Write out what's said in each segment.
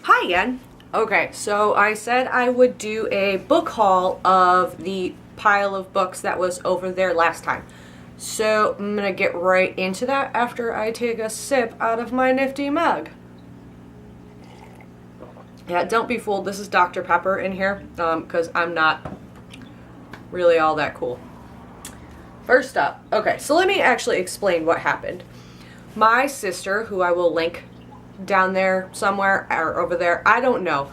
Hi again. Okay, so I said I would do a book haul of the pile of books that was over there last time. So I'm gonna get right into that after I take a sip out of my nifty mug. Yeah, don't be fooled, this is Dr. Pepper in here, because I'm not really all that cool. First up, okay, so let me actually explain what happened. My sister, who I will link down there somewhere or over there, I don't know,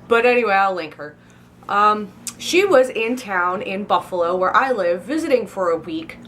but anyway, I'll link her. She was in town in Buffalo where I live visiting for a week,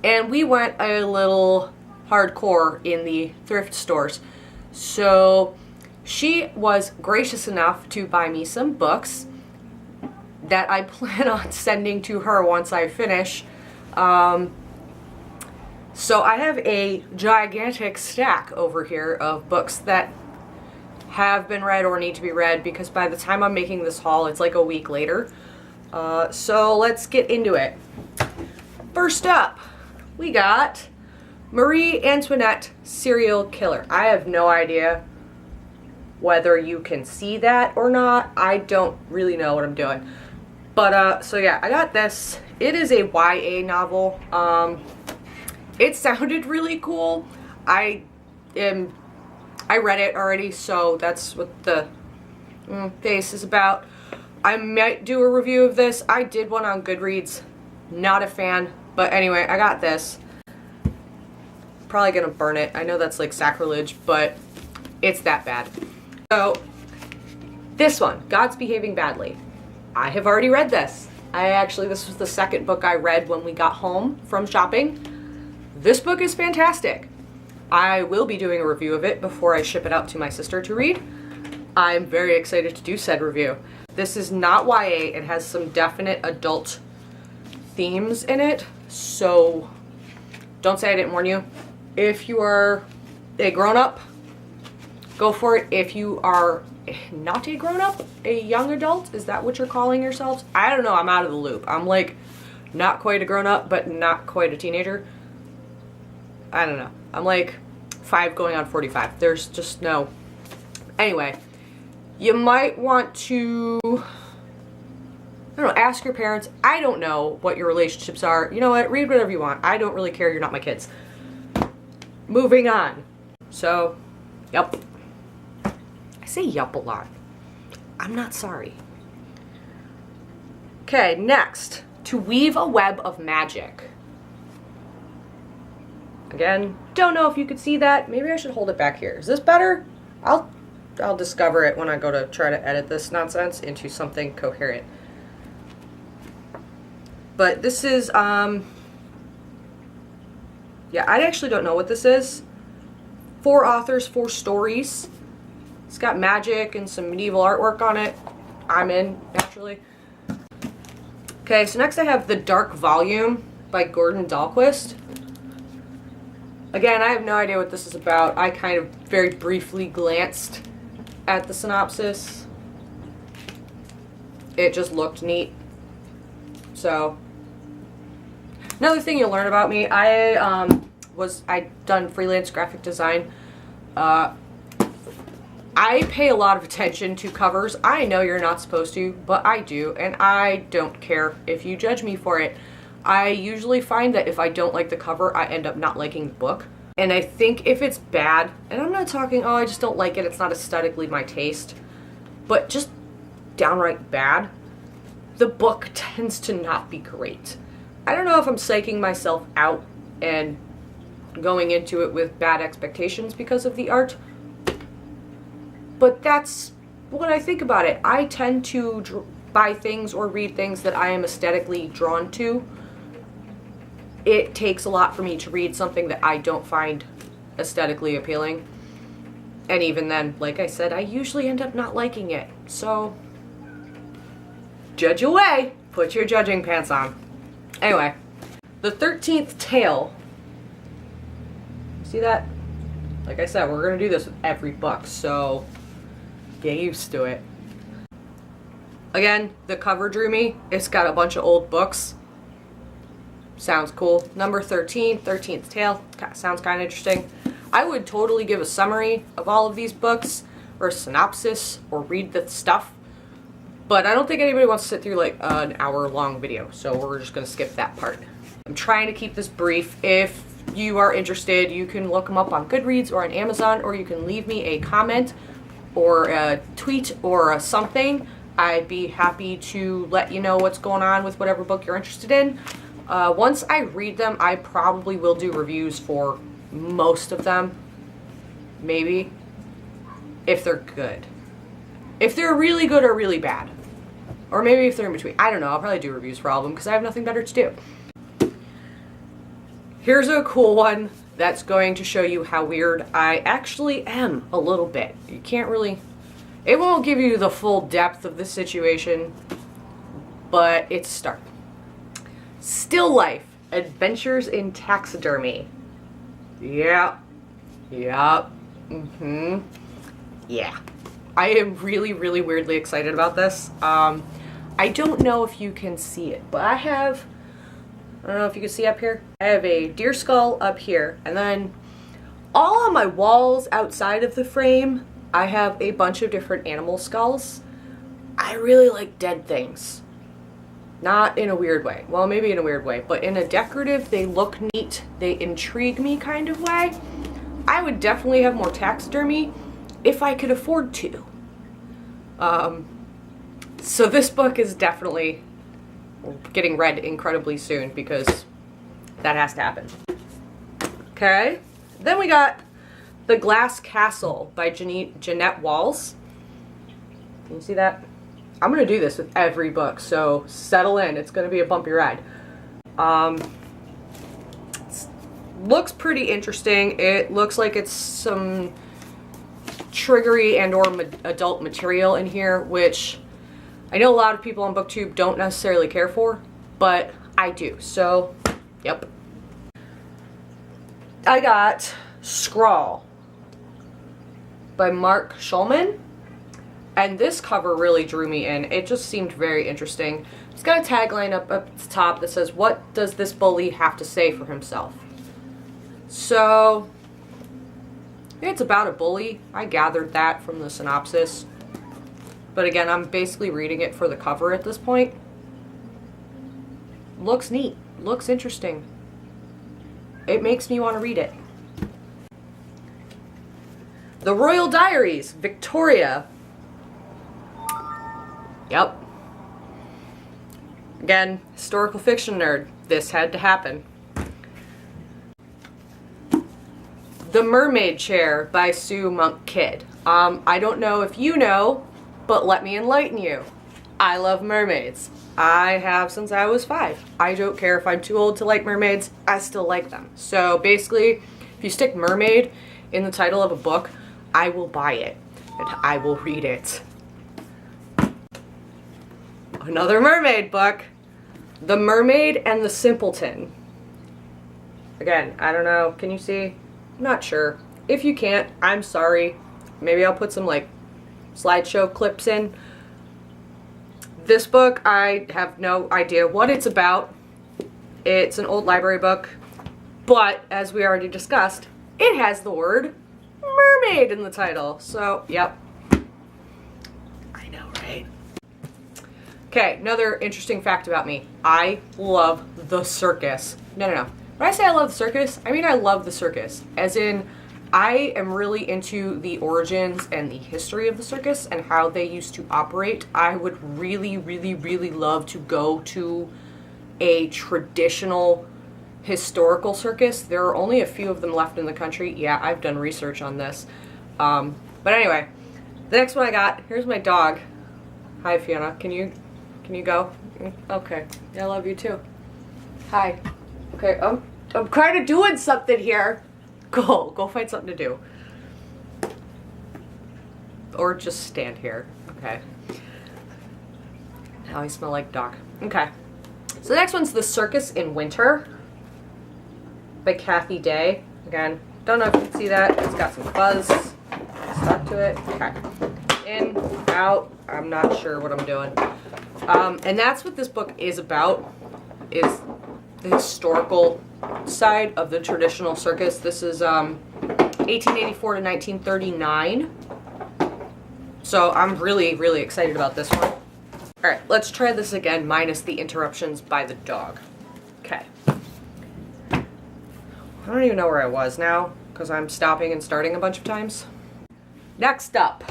and we went a little hardcore in the thrift stores. So she was gracious enough to buy me some books that I plan on sending to her once I finish. So I have a gigantic stack over here of books that have been read or need to be read, because by the time I'm making this haul, it's like a week later. So let's get into it. First up, we got Marie Antoinette, Serial Killer. I have no idea whether you can see that or not. I don't really know what I'm doing. But, so yeah, I got this. It is a YA novel. It sounded really cool. I read it already, so that's what the face is about. I might do a review of this. I did one on Goodreads. Not a fan. But anyway, I got this. Probably gonna burn it. I know that's like sacrilege, but it's that bad. So, this one, God's Behaving Badly. I have already read this. This was the second book I read when we got home from shopping. This book is fantastic. I will be doing a review of it before I ship it out to my sister to read. I'm very excited to do said review. This is not YA. It has some definite adult themes in it, so don't say I didn't warn you. If you are a grown-up, go for it. If you are not a grown-up, a young adult, is that what you're calling yourselves? I don't know, I'm out of the loop. I'm like not quite a grown-up, but not quite a teenager. I don't know. I'm like 5 going on 45. There's just no... Anyway, you might want to, I don't know, ask your parents. I don't know what your relationships are. You know what? Read whatever you want. I don't really care. You're not my kids. Moving on. So, yup. I say yup a lot. I'm not sorry. Okay, next. To Weave a Web of Magic. Again, don't know if you could see that. Maybe I should hold it back here. Is this better? I'll discover it when I go to try to edit this nonsense into something coherent. But this is, yeah, I actually don't know what this is. 4 authors, 4 stories. It's got magic and some medieval artwork on it. I'm in, naturally. Okay, so next I have The Dark Volume by Gordon Dahlquist. Again, I have no idea what this is about. I kind of very briefly glanced at the synopsis. It just looked neat. So, another thing you'll learn about me, I done freelance graphic design. I pay a lot of attention to covers. I know you're not supposed to, but I do, and I don't care if you judge me for it. I usually find that if I don't like the cover, I end up not liking the book. And I think if it's bad, and I'm not talking, oh, I just don't like it, it's not aesthetically my taste, but just downright bad, the book tends to not be great. I don't know if I'm psyching myself out and going into it with bad expectations because of the art, but that's what I think about it. I tend to buy things or read things that I am aesthetically drawn to. It takes a lot for me to read something that I don't find aesthetically appealing. And even then, like I said, I usually end up not liking it. So, judge away. Put your judging pants on. Anyway, The 13th Tale. See that? Like I said, we're going to do this with every book, so get used to it. Again, the cover drew me. It's got a bunch of old books. Sounds cool. Number 13, 13th Tale. Sounds kind of interesting. I would totally give a summary of all of these books, or a synopsis or read the stuff. But I don't think anybody wants to sit through like an hour-long video, so we're just going to skip that part. I'm trying to keep this brief. If you are interested, you can look them up on Goodreads or on Amazon, or you can leave me a comment or a tweet or something. I'd be happy to let you know what's going on with whatever book you're interested in. Once I read them, I probably will do reviews for most of them. Maybe. If they're good. If they're really good or really bad. Or maybe if they're in between. I don't know. I'll probably do reviews for all of them because I have nothing better to do. Here's a cool one that's going to show you how weird I actually am a little bit. You can't really... It won't give you the full depth of the situation, but it's start. Still Life, Adventures in Taxidermy. Yeah. Yeah. Yeah. I am really, really weirdly excited about this. I don't know if you can see it, but I don't know if you can see up here. I have a deer skull up here, and then all on my walls outside of the frame, I have a bunch of different animal skulls. I really like dead things. Not in a weird way. Well, maybe in a weird way, but in a decorative, they look neat, they intrigue me kind of way. I would definitely have more taxidermy if I could afford to. So this book is definitely getting read incredibly soon because that has to happen. Okay, then we got The Glass Castle by Jeanette Walls. Can you see that? I'm going to do this with every book, so settle in. It's going to be a bumpy ride. Looks pretty interesting. It looks like it's some triggery and or adult material in here, which I know a lot of people on Booktube don't necessarily care for, but I do. So, yep. I got Scrawl by Mark Schulman, and this cover really drew me in. It just seemed very interesting. It's got a tagline up at the top that says, "What does this bully have to say for himself?" So, it's about a bully. I gathered that from the synopsis. But again, I'm basically reading it for the cover at this point. Looks neat. Looks interesting. It makes me want to read it. The Royal Diaries, Victoria. Yep. Again, historical fiction nerd. This had to happen. The Mermaid Chair by Sue Monk Kidd. I don't know if you know, but let me enlighten you. I love mermaids. I have since I was 5. I don't care if I'm too old to like mermaids, I still like them. So basically, if you stick mermaid in the title of a book, I will buy it and I will read it. Another mermaid book, The Mermaid and the Simpleton. Again, I don't know, can you see? I'm not sure. If you can't, I'm sorry. Maybe I'll put some like slideshow clips in. This book, I have no idea what it's about. It's an old library book, but as we already discussed, it has the word mermaid in the title. So, yep. I know, right? Okay, another interesting fact about me. I love the circus. No. When I say I love the circus, I mean I love the circus. As in, I am really into the origins and the history of the circus and how they used to operate. I would really, really, really love to go to a traditional historical circus. There are only a few of them left in the country. Yeah, I've done research on this. But anyway, the next one I got, here's my dog. Hi, Fiona. Can you go? Okay. I love you too. Hi. Okay, I'm kind of doing something here. Go find something to do. Or just stand here. Okay. Now I smell like dog. Okay. So the next one's The Circus in Winter by Kathy Day. Again, don't know if you can see that. It's got some fuzz stuck to it. Okay. In, out. I'm not sure what I'm doing. And that's what this book is about, is the historical side of the traditional circus. This is 1884 to 1939. So I'm really, really excited about this one. All right, let's try this again, minus the interruptions by the dog. Okay. I don't even know where I was now, because I'm stopping and starting a bunch of times. Next up,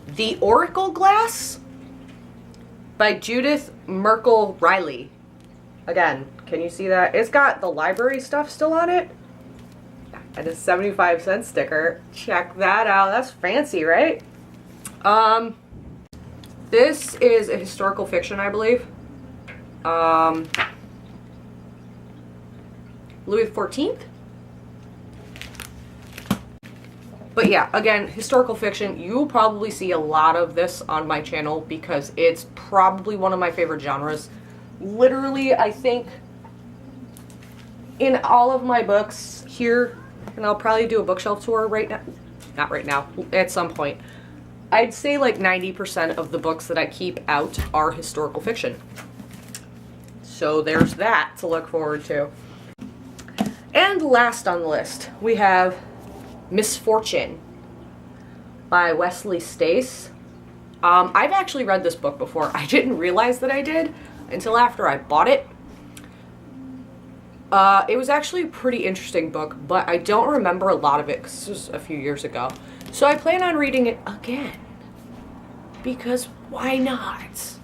The Oracle Glass by Judith Merkel Riley. Again, can you see that? It's got the library stuff still on it. And a 75-cent sticker. Check that out. That's fancy, right? This is a historical fiction, I believe. Louis XIV? But yeah, again, historical fiction. You will probably see a lot of this on my channel because it's probably one of my favorite genres. Literally, I think in all of my books here, and I'll probably do a bookshelf tour right now. Not right now, at some point. I'd say like 90% of the books that I keep out are historical fiction. So there's that to look forward to. And last on the list, we have Misfortune by Wesley Stace. I've actually read this book before. I didn't realize that I did until after I bought it. It was actually a pretty interesting book, but I don't remember a lot of it because this was a few years ago. So I plan on reading it again. Because why not?